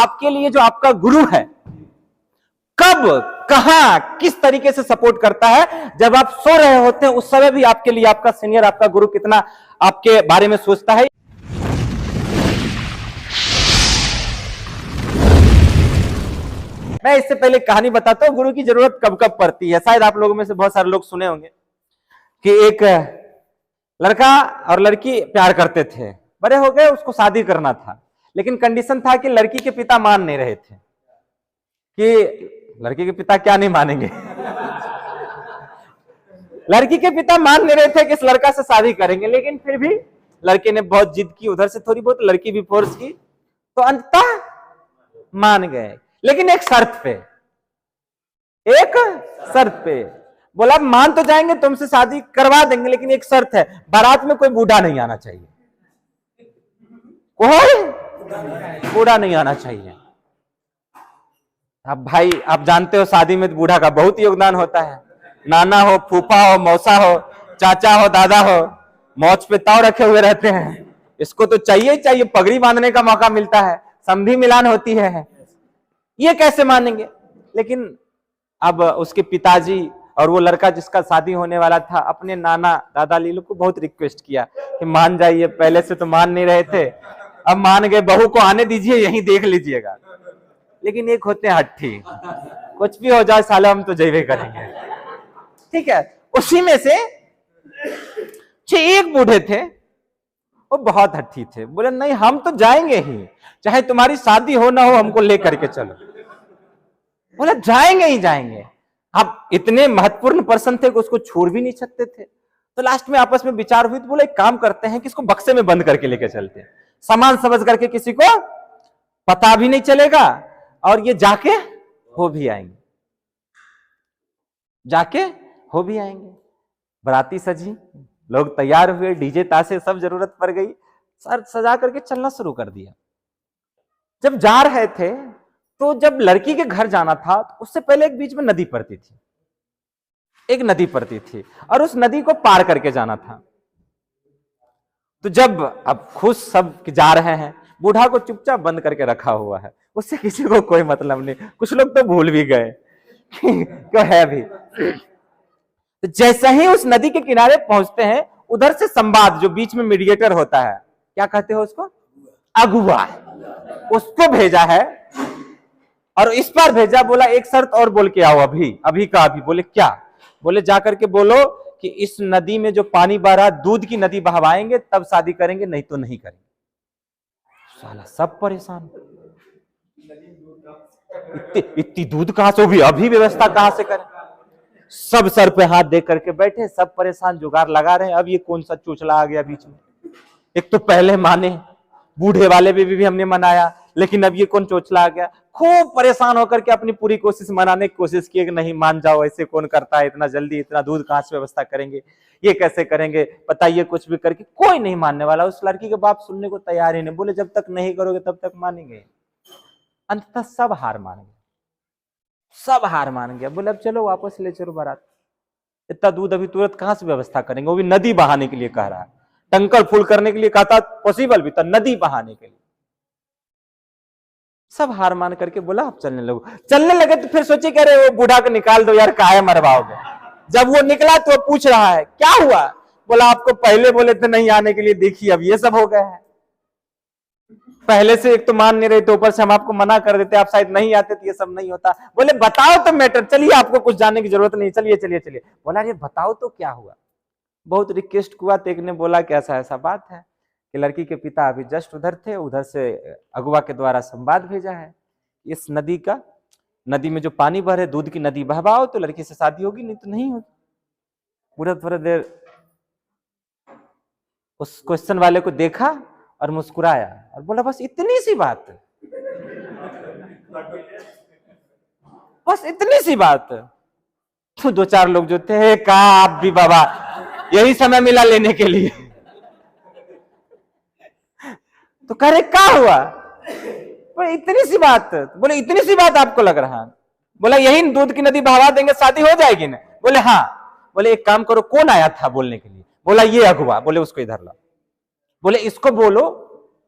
आपके लिए जो आपका गुरु है कब, कहां, किस तरीके से सपोर्ट करता है। जब आप सो रहे होते हैं उस समय भी आपके लिए आपका सीनियर, आपका गुरु कितना आपके बारे में सोचता है। मैं इससे पहले कहानी बताता हूं गुरु की जरूरत कब कब पड़ती है। शायद आप लोगों में से बहुत सारे लोग सुने होंगे कि एक लड़का और लड़की प्यार करते थे, बड़े हो गए, उसको शादी करना था, लेकिन कंडीशन था कि लड़की के पिता मान नहीं रहे थे। कि लड़की के पिता क्या नहीं मानेंगे लड़की के पिता मान नहीं रहे थे कि इस लड़का से शादी करेंगे, लेकिन फिर भी लड़के ने बहुत जिद की, उधर से थोड़ी बहुत लड़की भी फोर्स की, तो अंततः मान गए, लेकिन एक शर्त पे, एक शर्त पे। बोला मान तो जाएंगे, तुमसे शादी करवा देंगे, लेकिन एक शर्त है, बारात में कोई बूढ़ा नहीं आना चाहिए, कोई बूढ़ा नहीं आना चाहिए। अब भाई आप जानते हो शादी में बूढ़ा का बहुत योगदान होता है, नाना हो, फूफा हो, मौसा हो, चाचा हो, दादा हो, मौज पे ताव रखे हुए रहते हैं, इसको तो चाहिए ही चाहिए, पगड़ी बांधने का मौका मिलता है, संधि मिलान होती है, ये कैसे मानेंगे। लेकिन अब उसके पिताजी और वो लड़का जिसका शादी होने वाला था अपने नाना दादा लीलो को बहुत रिक्वेस्ट किया कि मान जाइए, पहले से तो मान नहीं रहे थे, अब मान गए, बहू को आने दीजिए, यहीं देख लीजिएगा। लेकिन एक होते हैं हट्टी, कुछ भी हो जाए साला हम तो जैवे करेंगे, ठीक है। उसी में से एक बूढ़े थे, वो बहुत हट्टी थे, बोले नहीं हम तो जाएंगे ही, चाहे तुम्हारी शादी हो ना हो, हमको लेकर के चलो। बोले जाएंगे ही जाएंगे। अब इतने महत्वपूर्ण पर्सन थे कि उसको छोड़ भी नहीं सकते थे, तो लास्ट में आपस में विचार हुई, तो बोले एक काम करते हैं कि इसको बक्से में बंद करके लेके चलते हैं, सामान समझ करके, किसी को पता भी नहीं चलेगा, और ये जाके हो भी आएंगे, जाके हो भी आएंगे। बराती सजी, लोग तैयार हुए, डीजे ताशे सब जरूरत पड़ गई, सर सजा करके चलना शुरू कर दिया। जब जा रहे थे तो जब लड़की के घर जाना था तो उससे पहले एक बीच में नदी पड़ती थी, एक नदी पड़ती थी, और उस नदी को पार करके जाना था। तो जब अब खुश सब जा रहे हैं, बूढ़ा को चुपचाप बंद करके रखा हुआ है, उससे किसी को कोई मतलब नहीं, कुछ लोग तो भूल भी गए क्यों है भी। तो जैसे ही उस नदी के किनारे पहुंचते हैं, उधर से संवाद, जो बीच में मीडिएटर होता है, क्या कहते हो उसको, अगुआ, उसको भेजा है, और इस बार भेजा, बोला एक शर्त और बोल के आओ, अभी अभी का अभी। बोले क्या? बोले जाकर के बोलो कि इस नदी में जो पानी बह रहा, दूध की नदी बहवाएंगे तब शादी करेंगे, नहीं तो नहीं करेंगे। साला सब परेशान, इतनी दूध कहां से, भी अभी व्यवस्था कहां से करें। सब सर पे हाथ दे करके बैठे, सब परेशान, जुगाड़ लगा रहे हैं। अब ये कौन सा चोचला आ गया बीच में, एक तो पहले माने, बूढ़े वाले भी हमने मनाया, लेकिन अब ये कौन चोचला आ गया। खूब परेशान होकर के अपनी पूरी कोशिश मनाने की कोशिश की कि नहीं मान जाओ, ऐसे कौन करता है, इतना जल्दी इतना दूध कहां से व्यवस्था करेंगे, ये कैसे करेंगे, बताइए कुछ भी करके। कोई नहीं मानने वाला, उस लड़की के बाप सुनने को तैयार ही नहीं, बोले जब तक नहीं करोगे तब तक मानेंगे। अंततः सब हार मान गए, सब हार मान गया। बोले अब चलो वापस ले चलो बारात, इतना दूध अभी तुरंत कहां से व्यवस्था करेंगे, वो भी नदी बहाने के लिए कह रहा है, टंकर फुल करने के लिए कहता, पॉसिबल भी था, नदी बहाने के लिए। सब हार मान करके बोला अब चलने लगो। चलने लगे तो फिर सोचे कह रहे वो बूढ़ा को निकाल दो यार, काहे मरवाओगे। जब वो निकला तो पूछ रहा है क्या हुआ, बोला आपको पहले बोले थे नहीं आने के लिए, देखिए अब ये सब हो गया है। पहले से एक तो मान नहीं रहे थे, ऊपर से हम आपको मना कर देते, आप शायद नहीं आते तो ये सब नहीं होता। बोले बताओ तो मैटर, चलिए आपको कुछ जानने की जरूरत नहीं, चलिए चलिए चलिए। बोला ये बताओ तो क्या हुआ। बहुत रिक्वेस्ट हुआ तो एक ने बोला कि ऐसा ऐसा बात है कि लड़की के पिता अभी जस्ट उधर थे, उधर से अगुआ के द्वारा संवाद भेजा है, इस नदी का, नदी में जो पानी बह रहे, दूध की नदी बहवाओ तो लड़की से शादी होगी, नहीं तो नहीं होगी। पूरा थोड़ा देर उस क्वेश्चन वाले को देखा और मुस्कुराया और बोला बस इतनी सी बात, बस इतनी सी बात। तो दो चार लोग जो थे कहा आप भी बाबा, यही समय मिला लेने के लिए। तो कह रहे क्या हुआ, बोले इतनी सी बात। बोले इतनी सी बात आपको लग रहा है। बोला यही दूध की नदी बहवा देंगे शादी हो जाएगी ना। बोले हाँ। बोले एक काम करो, कौन आया था बोलने के लिए। बोला ये अगुआ। बोले उसको इधर ला। बोले इसको बोलो,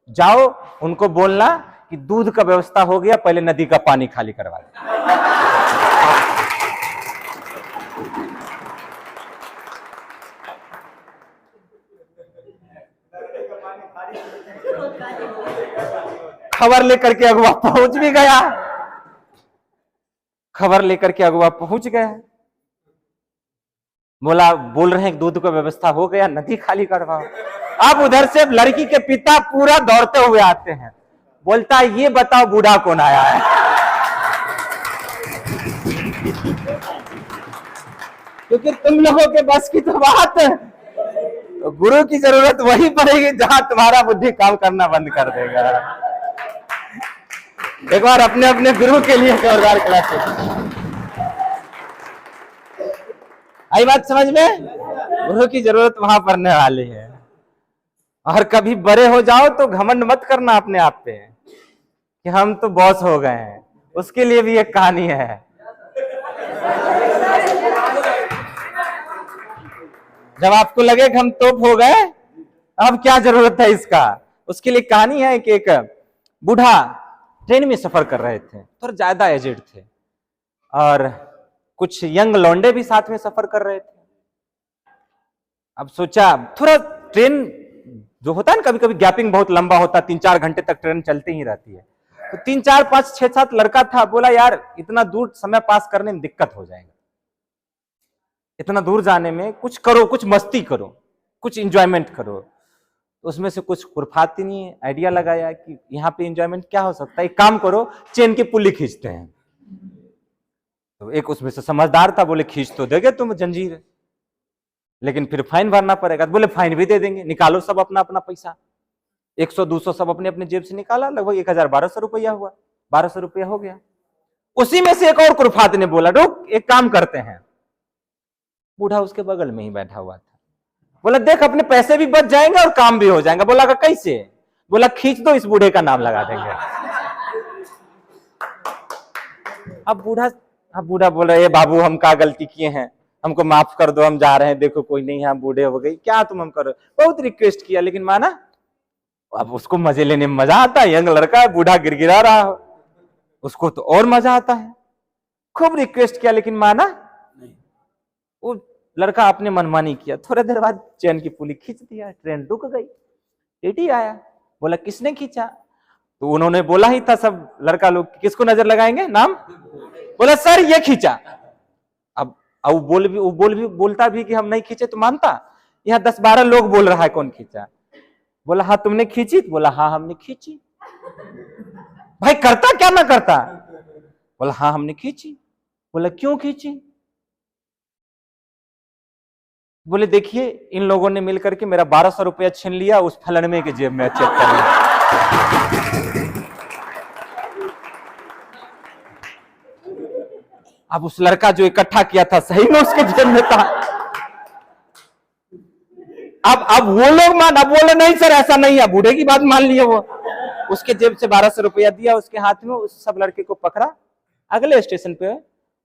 जाओ उनको बोलना कि दूध का व्यवस्था हो गया, पहले नदी का पानी खाली करवा दे। खबर लेकर के अगुआ पहुंच भी गया, खबर लेकर के अगुआ पहुंच गया, बोला बोल रहे हैं दूध का व्यवस्था हो गया, नदी खाली करवाओ। अब उधर से लड़की के पिता पूरा दौड़ते हुए आते हैं, बोलता है ये बताओ बूढ़ा कौन आया है। क्योंकि तुम लोगों के बस की तो बात है, तो गुरु की जरूरत वही पड़ेगी जहां तुम्हारा बुद्धि काम करना बंद कर देगा। एक बार अपने अपने गुरु के लिए जोरदार क्लास। आई बात समझ में? गुरु की जरूरत वहां पड़ने वाली है। और कभी बड़े हो जाओ तो घमंड मत करना अपने आप पे कि हम तो बॉस हो गए हैं, उसके लिए भी एक कहानी है। जब आपको लगे कि हम तोप हो गए, अब क्या जरूरत है इसका, उसके लिए कहानी है कि एक बूढ़ा ट्रेन में सफर कर रहे थे, थोड़ा ज्यादा एजेड थे और कुछ यंग लौंडे भी साथ में सफर कर रहे थे। अब सोचा थोड़ा ट्रेन जो होता है ना, कभी कभी गैपिंग बहुत लंबा होता है, 3-4 घंटे तक ट्रेन चलती ही रहती है। तो 3-4-5-6-7 लड़का था, बोला यार इतना दूर समय पास करने में दिक्कत हो जाएगा, इतना दूर जाने में कुछ करो, कुछ मस्ती करो, कुछ इंजॉयमेंट करो। उसमें से कुछ खुरफाती नहीं आइडिया लगाया कि यहाँ पे एंजॉयमेंट क्या हो सकता है, एक काम करो चेन की पुली खींचते हैं। तो एक उसमें से समझदार था, बोले खींच तो देगे तुम जंजीर, लेकिन फिर फाइन भरना पड़ेगा। तो बोले फाइन भी दे देंगे, निकालो सब अपना अपना पैसा। 100-200 सब अपने अपने जेब से निकाला, लगभग 1000-1200 रुपया हुआ, 1200 रुपया हो गया। उसी में से एक और खुरफात ने बोला रुक एक काम करते हैं। बूढ़ा उसके बगल में ही बैठा हुआ था, बोला देख अपने पैसे भी बच जाएंगे और काम भी हो जाएगा। बोला कैसे? बोला खींच दो, इस बूढ़े का नाम लगा देंगे। अब बूढ़ा बोल रहा है बाबू हम क्या गलती किए हैं, हमको माफ कर दो, हम जा रहे हैं, देखो कोई नहीं है, हम बूढ़े हो गए, क्या तुम हम करो। बहुत रिक्वेस्ट किया लेकिन माना। अब उसको मजे लेने में मजा आता है, यंग लड़का है, बूढ़ा गिरगिरा रहा हो, उसको तो और मजा आता है। खूब रिक्वेस्ट किया लेकिन माना नहीं। वो लड़का अपने मनमानी किया, थोड़ा देर बाद चैन की पुली खींच दिया, ट्रेन रुक गई। टीटी आया, बोला किसने खींचा? तो उन्होंने बोला ही था सब लड़का लोग, किसको नजर लगाएंगे नाम? बोला सर ये खींचा। अब वो बोलता भी कि हम नहीं खींचे तो मानता? यहाँ 10-12 लोग बोल रहा है कौन खींचा। बोला हाँ तुमने खींची? बोला हाँ हमने खींची। भाई करता क्या ना करता? बोला हाँ हमने खींची। बोला क्यों खींची? बोले देखिए इन लोगों ने मिलकर के मेरा 1200 रुपया छीन लिया, उस फलनमे के जेब में चेक कर लिया। अब उस लड़का जो इकट्ठा किया था सही में उसके जेब में था। अब वो लोग अब बोले नहीं सर ऐसा नहीं है, बूढ़े की बात मान लिए। वो उसके जेब से 1200 रुपया दिया उसके हाथ में, उस सब लड़के को पकड़ा, अगले स्टेशन पे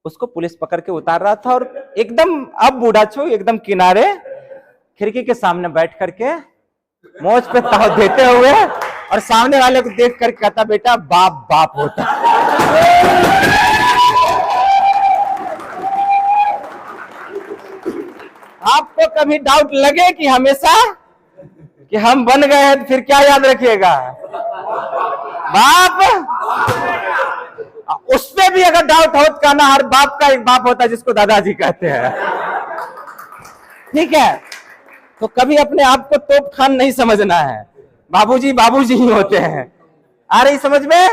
उसको पुलिस पकड़ के उतार रहा था। और एकदम अब बूढ़ा छो एकदम किनारे खिड़की के सामने बैठ करके मौज पे ताव देते हुए और सामने वाले को देख कर कहता बेटा बाप बाप होता। आपको कभी डाउट लगे कि हमेशा कि हम बन गए हैं, फिर क्या याद रखिएगा बाप। उस पे भी अगर डाउट हो तो कहना हर बाप का एक बाप होता है जिसको दादाजी कहते हैं, ठीक है? तो कभी अपने आप को तोप खान नहीं समझना है, बाबूजी बाबूजी ही होते हैं। आ रही समझ में?